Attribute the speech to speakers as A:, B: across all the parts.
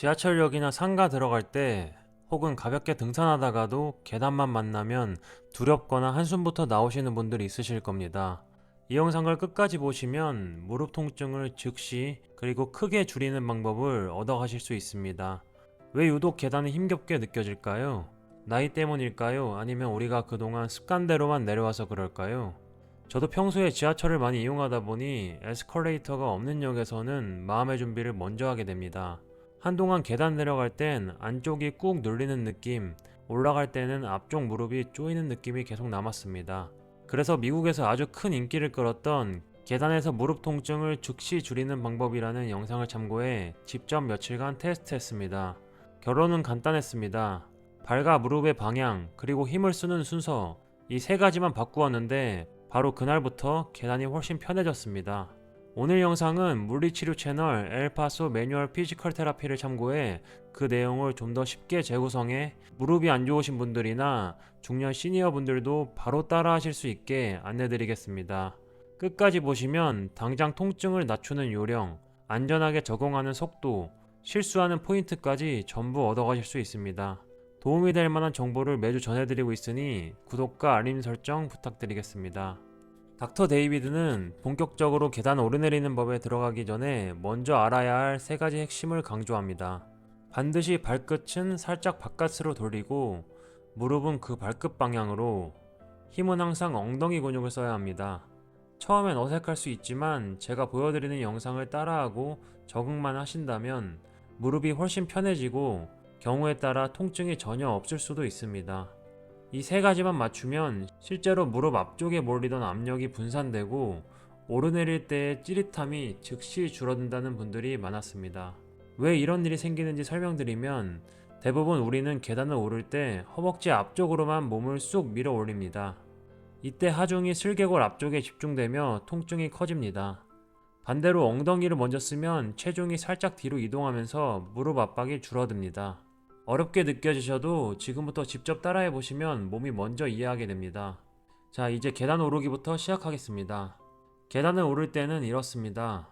A: 지하철역이나 상가 들어갈 때 혹은 가볍게 등산하다가도 계단만 만나면 두렵거나 한숨부터 나오시는 분들이 있으실 겁니다. 이 영상을 끝까지 보시면 무릎 통증을 즉시 그리고 크게 줄이는 방법을 얻어가실 수 있습니다. 왜 유독 계단이 힘겹게 느껴질까요? 나이 때문일까요? 아니면 우리가 그동안 습관대로만 내려와서 그럴까요? 저도 평소에 지하철을 많이 이용하다 보니 에스컬레이터가 없는 역에서는 마음의 준비를 먼저 하게 됩니다. 한동안 계단 내려갈 땐 안쪽이 꾹 눌리는 느낌, 올라갈 때는 앞쪽 무릎이 조이는 느낌이 계속 남았습니다. 그래서 미국에서 아주 큰 인기를 끌었던 계단에서 무릎 통증을 즉시 줄이는 방법이라는 영상을 참고해 직접 며칠간 테스트했습니다. 결론은 간단했습니다. 발과 무릎의 방향, 그리고 힘을 쓰는 순서, 이 세 가지만 바꾸었는데 바로 그날부터 계단이 훨씬 편해졌습니다. 오늘 영상은 물리치료 채널 엘파소 매뉴얼 피지컬 테라피를 참고해 그 내용을 좀 더 쉽게 재구성해 무릎이 안 좋으신 분들이나 중년 시니어 분들도 바로 따라 하실 수 있게 안내드리겠습니다. 끝까지 보시면 당장 통증을 낮추는 요령, 안전하게 적용하는 속도, 실수하는 포인트까지 전부 얻어가실 수 있습니다. 도움이 될 만한 정보를 매주 전해드리고 있으니 구독과 알림 설정 부탁드리겠습니다. 닥터 데이비드는 본격적으로 계단 오르내리는 법에 들어가기 전에 먼저 알아야 할 세 가지 핵심을 강조합니다. 반드시 발끝은 살짝 바깥으로 돌리고 무릎은 그 발끝 방향으로, 힘은 항상 엉덩이 근육을 써야 합니다. 처음엔 어색할 수 있지만 제가 보여드리는 영상을 따라하고 적응만 하신다면 무릎이 훨씬 편해지고 경우에 따라 통증이 전혀 없을 수도 있습니다. 이 세 가지만 맞추면 실제로 무릎 앞쪽에 몰리던 압력이 분산되고 오르내릴 때의 찌릿함이 즉시 줄어든다는 분들이 많았습니다. 왜 이런 일이 생기는지 설명드리면, 대부분 우리는 계단을 오를 때 허벅지 앞쪽으로만 몸을 쑥 밀어 올립니다. 이때 하중이 슬개골 앞쪽에 집중되며 통증이 커집니다. 반대로 엉덩이를 먼저 쓰면 체중이 살짝 뒤로 이동하면서 무릎 압박이 줄어듭니다. 어렵게 느껴지셔도 지금부터 직접 따라해 보시면 몸이 먼저 이해하게 됩니다. 자, 이제 계단 오르기부터 시작하겠습니다. 계단을 오를 때는 이렇습니다.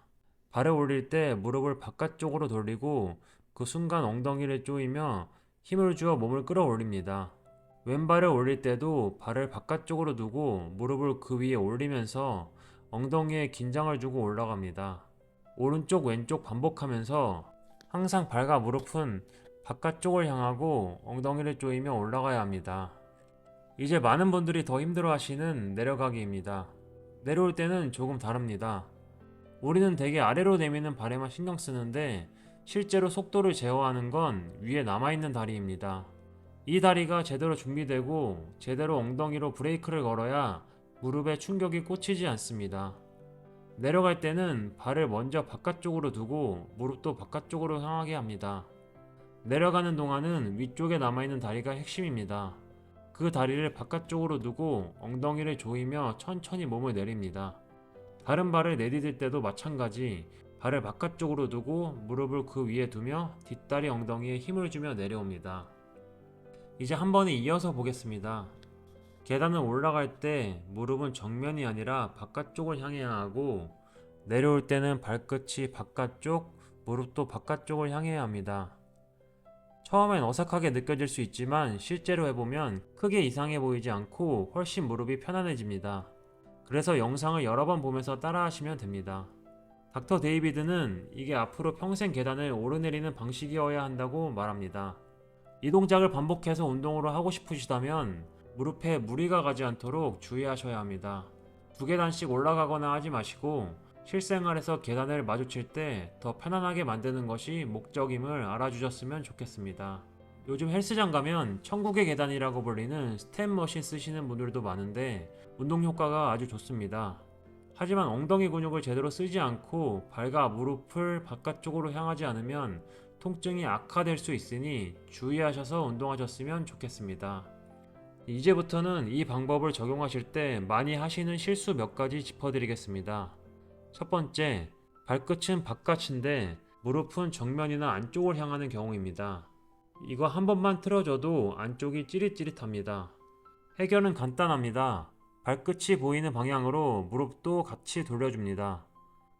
A: 발을 올릴 때 무릎을 바깥쪽으로 돌리고 그 순간 엉덩이를 조이며 힘을 주어 몸을 끌어올립니다. 왼발을 올릴 때도 발을 바깥쪽으로 두고 무릎을 그 위에 올리면서 엉덩이에 긴장을 주고 올라갑니다. 오른쪽 왼쪽 반복하면서 항상 발과 무릎은 바깥쪽을 향하고 엉덩이를 조이며 올라가야 합니다. 이제 많은 분들이 더 힘들어 하시는 내려가기입니다. 내려올 때는 조금 다릅니다. 우리는 대개 아래로 내미는 발에만 신경 쓰는데 실제로 속도를 제어하는 건 위에 남아있는 다리입니다. 이 다리가 제대로 준비되고 제대로 엉덩이로 브레이크를 걸어야 무릎에 충격이 꽂히지 않습니다. 내려갈 때는 발을 먼저 바깥쪽으로 두고 무릎도 바깥쪽으로 향하게 합니다. 내려가는 동안은 위쪽에 남아있는 다리가 핵심입니다. 그 다리를 바깥쪽으로 두고 엉덩이를 조이며 천천히 몸을 내립니다. 다른 발을 내디딜 때도 마찬가지, 발을 바깥쪽으로 두고 무릎을 그 위에 두며 뒷다리 엉덩이에 힘을 주며 내려옵니다. 이제 한 번에 이어서 보겠습니다. 계단을 올라갈 때 무릎은 정면이 아니라 바깥쪽을 향해야 하고, 내려올 때는 발끝이 바깥쪽, 무릎도 바깥쪽을 향해야 합니다. 처음엔 어색하게 느껴질 수 있지만 실제로 해보면 크게 이상해 보이지 않고 훨씬 무릎이 편안해집니다. 그래서 영상을 여러 번 보면서 따라 하시면 됩니다. 닥터 데이비드는 이게 앞으로 평생 계단을 오르내리는 방식이어야 한다고 말합니다. 이 동작을 반복해서 운동으로 하고 싶으시다면 무릎에 무리가 가지 않도록 주의하셔야 합니다. 두 계단씩 올라가거나 하지 마시고 실생활에서 계단을 마주칠 때 더 편안하게 만드는 것이 목적임을 알아주셨으면 좋겠습니다. 요즘 헬스장 가면 천국의 계단이라고 불리는 스텝 머신 쓰시는 분들도 많은데 운동 효과가 아주 좋습니다. 하지만 엉덩이 근육을 제대로 쓰지 않고 발과 무릎을 바깥쪽으로 향하지 않으면 통증이 악화될 수 있으니 주의하셔서 운동하셨으면 좋겠습니다. 이제부터는 이 방법을 적용하실 때 많이 하시는 실수 몇 가지 짚어드리겠습니다. 첫 번째, 발끝은 바깥인데 무릎은 정면이나 안쪽을 향하는 경우입니다. 이거 한 번만 틀어줘도 안쪽이 찌릿찌릿합니다. 해결은 간단합니다. 발끝이 보이는 방향으로 무릎도 같이 돌려줍니다.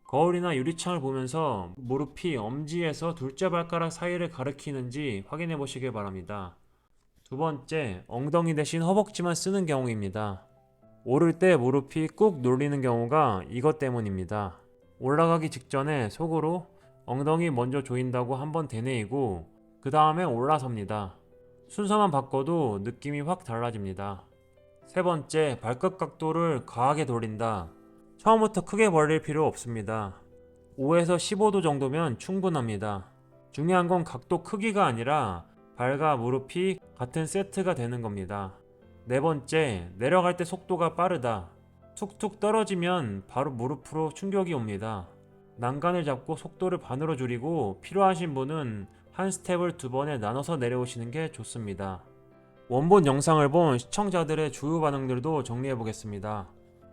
A: 거울이나 유리창을 보면서 무릎이 엄지에서 둘째 발가락 사이를 가리키는지 확인해 보시길 바랍니다. 두 번째, 엉덩이 대신 허벅지만 쓰는 경우입니다. 오를 때 무릎이 꾹 눌리는 경우가 이것 때문입니다. 올라가기 직전에 속으로 엉덩이 먼저 조인다고 한번 되뇌이고 그 다음에 올라섭니다. 순서만 바꿔도 느낌이 확 달라집니다. 세 번째, 발끝 각도를 과하게 돌린다. 처음부터 크게 벌릴 필요 없습니다. 5에서 15도 정도면 충분합니다. 중요한 건 각도 크기가 아니라 발과 무릎이 같은 세트가 되는 겁니다. 네 번째, 내려갈 때 속도가 빠르다. 툭툭 떨어지면 바로 무릎으로 충격이 옵니다. 난간을 잡고 속도를 반으로 줄이고 필요하신 분은 한 스텝을 두 번에 나눠서 내려오시는 게 좋습니다. 원본 영상을 본 시청자들의 주요 반응들도 정리해 보겠습니다.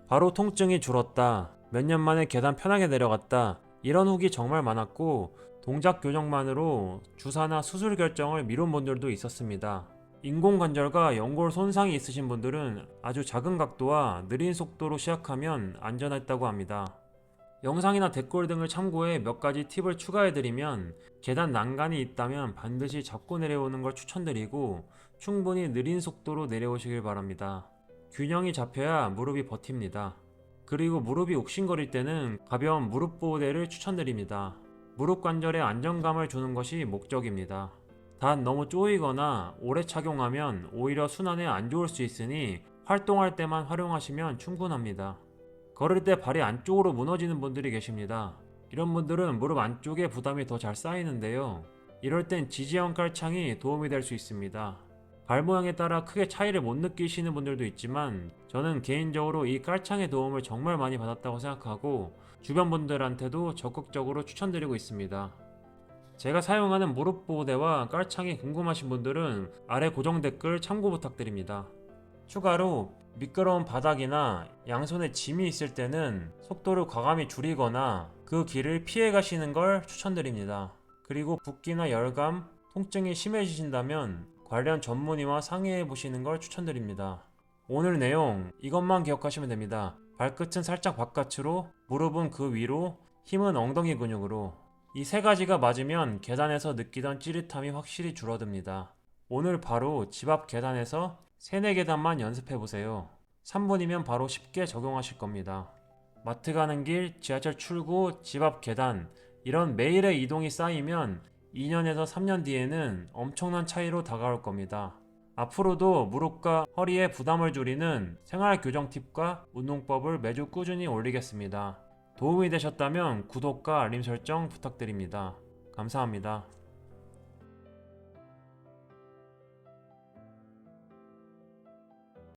A: 바로 통증이 줄었다. 몇 년 만에 계단 편하게 내려갔다. 이런 후기 정말 많았고 동작 교정만으로 주사나 수술 결정을 미룬 분들도 있었습니다. 인공관절과 연골 손상이 있으신 분들은 아주 작은 각도와 느린 속도로 시작하면 안전했다고 합니다. 영상이나 댓글 등을 참고해 몇 가지 팁을 추가해드리면 계단 난간이 있다면 반드시 잡고 내려오는 걸 추천드리고 충분히 느린 속도로 내려오시길 바랍니다. 균형이 잡혀야 무릎이 버팁니다. 그리고 무릎이 욱신거릴 때는 가벼운 무릎 보호대를 추천드립니다. 무릎 관절에 안정감을 주는 것이 목적입니다. 단 너무 쪼이거나 오래 착용하면 오히려 순환에 안 좋을 수 있으니 활동할 때만 활용하시면 충분합니다. 걸을 때 발이 안쪽으로 무너지는 분들이 계십니다. 이런 분들은 무릎 안쪽에 부담이 더 잘 쌓이는데요. 이럴 땐 지지형 깔창이 도움이 될 수 있습니다. 발 모양에 따라 크게 차이를 못 느끼시는 분들도 있지만 저는 개인적으로 이 깔창의 도움을 정말 많이 받았다고 생각하고 주변 분들한테도 적극적으로 추천드리고 있습니다. 제가 사용하는 무릎 보호대와 깔창이 궁금하신 분들은 아래 고정 댓글 참고 부탁드립니다. 추가로 미끄러운 바닥이나 양손에 짐이 있을 때는 속도를 과감히 줄이거나 그 길을 피해 가시는 걸 추천드립니다. 그리고 붓기나 열감, 통증이 심해지신다면 관련 전문의와 상의해 보시는 걸 추천드립니다. 오늘 내용 이것만 기억하시면 됩니다. 발끝은 살짝 바깥으로, 무릎은 그 위로, 힘은 엉덩이 근육으로. 이 세 가지가 맞으면 계단에서 느끼던 찌릿함이 확실히 줄어듭니다. 오늘 바로 집 앞 계단에서 3, 4계단만 연습해보세요. 3분이면 바로 쉽게 적용하실 겁니다. 마트 가는 길, 지하철 출구, 집 앞 계단 이런 매일의 이동이 쌓이면 2년에서 3년 뒤에는 엄청난 차이로 다가올 겁니다. 앞으로도 무릎과 허리의 부담을 줄이는 생활 교정 팁과 운동법을 매주 꾸준히 올리겠습니다. 도움이 되셨다면 구독과 알림 설정 부탁드립니다. 감사합니다.